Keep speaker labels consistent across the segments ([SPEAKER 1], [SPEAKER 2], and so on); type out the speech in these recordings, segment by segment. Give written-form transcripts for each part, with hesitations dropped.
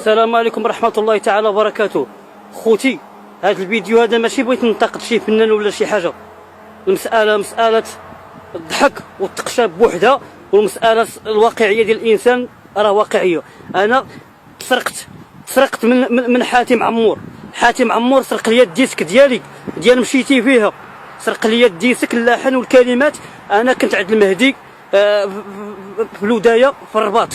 [SPEAKER 1] السلام عليكم ورحمة الله تعالى وبركاته. خوتي، هذا الفيديو هذا ماشي بغيت ننتقد شي فنان ولا شي حاجة. المسألة مسألة الضحك والتقشاب بوحدها، والمسألة الواقعية ديال الإنسان راه واقعية. أنا تسرقت من حاتم عمور. حاتم عمور سرق لي الديسك ديال مشيتي فيها، سرق لي الديسك اللحن والكلمات. أنا كنت عند المهدي في الوداية في الرباط،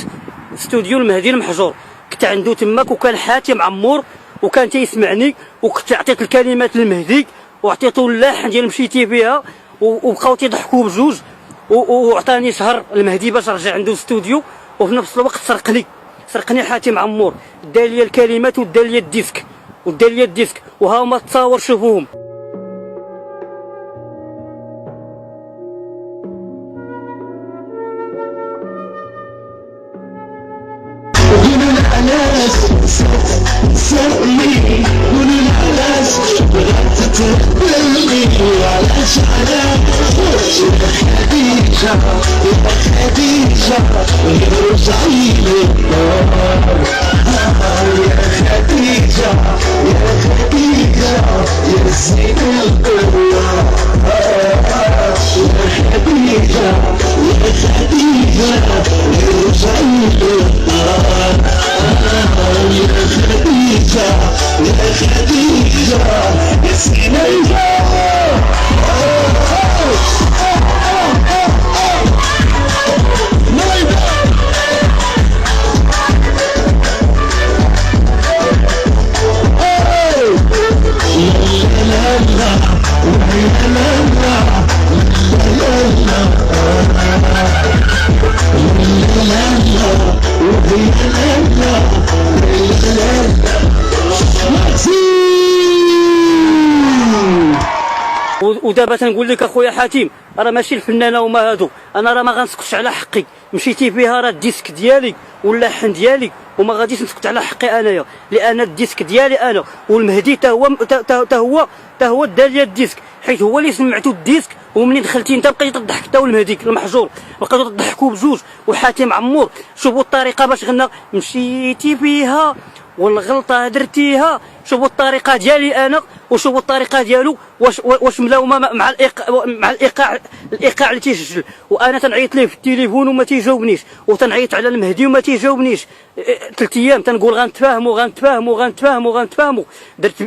[SPEAKER 1] استوديو المهدي المحجور، كنت عنده تماك، وكان حاتم عمور وكان تيسمعني، وكنت عطيت الكلمات للمهدي وعطيته اللحن ديال مشيتي فيها، وبقاو تيضحكوا بجوج، وعطاني شهر المهدي باش رجع عنده استوديو. وفي نفس الوقت سرقني حاتم عمور، دار لي الكلمات ودار لي الديسك وها هما التصاور شوفوهم.
[SPEAKER 2] قولوا العلاش سألني، قولوا العلاش بغات تتبلني، علاش يا خديجة يا خديجة يرجعي لي النار، يا خديجة يا خديجة يا زين القوة، يا خديجة يا خديجة يرجعي لي النار، يا خديجة يا خديجة يا زين القوة.
[SPEAKER 1] ودابا تنقول لك اخويا حاتم، راه ماشي الفنانه هما هادو، انا راه ما غنسكتش على حقي. مشيتي فيها راه الديسك ديالي واللحن ديالي، وما غاديش نسكت على حقي انايا، لان الديسك ديالي انا، والمهدي تا هو دار لي الديسك، حيت هو اللي سمعتو الديسك. ومنين دخلتي انت بقيتي تضحك انت والمهدي المحجور، بقيتو تضحكوا بجوج. وحاتم عمور شوفوا الطريقه باش غنى مشيتي فيها والغلطه درتيها، شوفوا الطريقه ديالي انا وشوفوا الطريقه ديالو واش ملاومه مع الايقاع اللي تيسجل. وانا تنعيط ليه في التليفون وما تيجاوبنيش، وتنعيط على المهدي وما تيجاوبنيش. 3 ايام تنقول غنتفاهموا.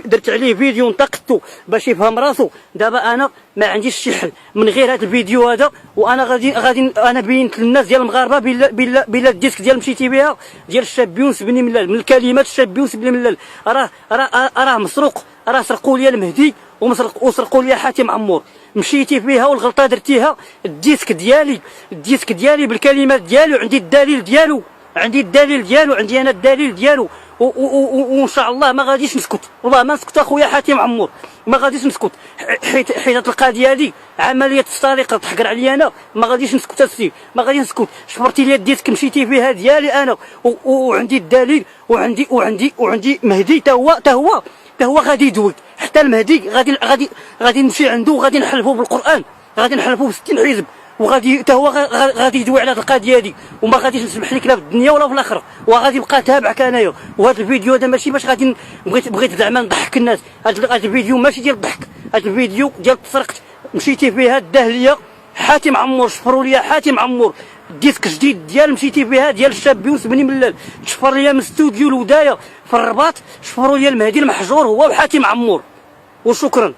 [SPEAKER 1] درت عليه فيديو انتقدته باش يفهم راسو. دابا انا ما عنديش شي حل من غير هذا الفيديو هذا، وانا غادي انا بينت للناس ديال المغاربه بلا الديسك ديال مشيتي بها ديال الشاب يونس بن ملال، من الكلمات الشاب يونس بن ملال راه مسروق، راه سرقوا لي المهدي وسرقوا لي حاتم عمور. مشيتي فيها والغلطه درتيها. الديسك ديالي بالكلمات ديالو، عندي الدليل ديالو، عندي انا الدليل ديالو. وان شاء الله ما غاديش نسكت، والله ما نسكت اخويا حاتم عمور، ما غاديش نسكت. حيت القضيه دي عمليه السرقه تحقر عليا انا، ما غاديش نسكت السي، ما غاديش نسكت. شفرتي لي الديسك مشيتي فيها ديالي انا، وعندي الدليل، وعندي مهدي تا هو غادي يدوي. حتى المهدي غادي نمشي عنده وغادي نحلفوا بالقران، غادي نحلفوا ب60 حزب، وغادي حتى هو غادي يدوي على هذه القضيه دي، وما غاديش نسمح لك لا في الدنيا ولا في الاخره، وغادي يبقى تابعك انايا. وهذا الفيديو هذا ماشي باش غادي بغيت زعما نضحك الناس، هذا الفيديو ماشي ديال الضحك، هذا الفيديو ديال تسرقت. مشيتي فيها الدهليه حاتم عمور، شفروا لي حاتم عمور ديسك جديد ديال مشيتي فيها ديال الشاب يونس بن ملال، تشفر لي من استوديو الودايه في الرباط، شفروا لي المهدي المحجور هو وحاتم عمور. وشكرا.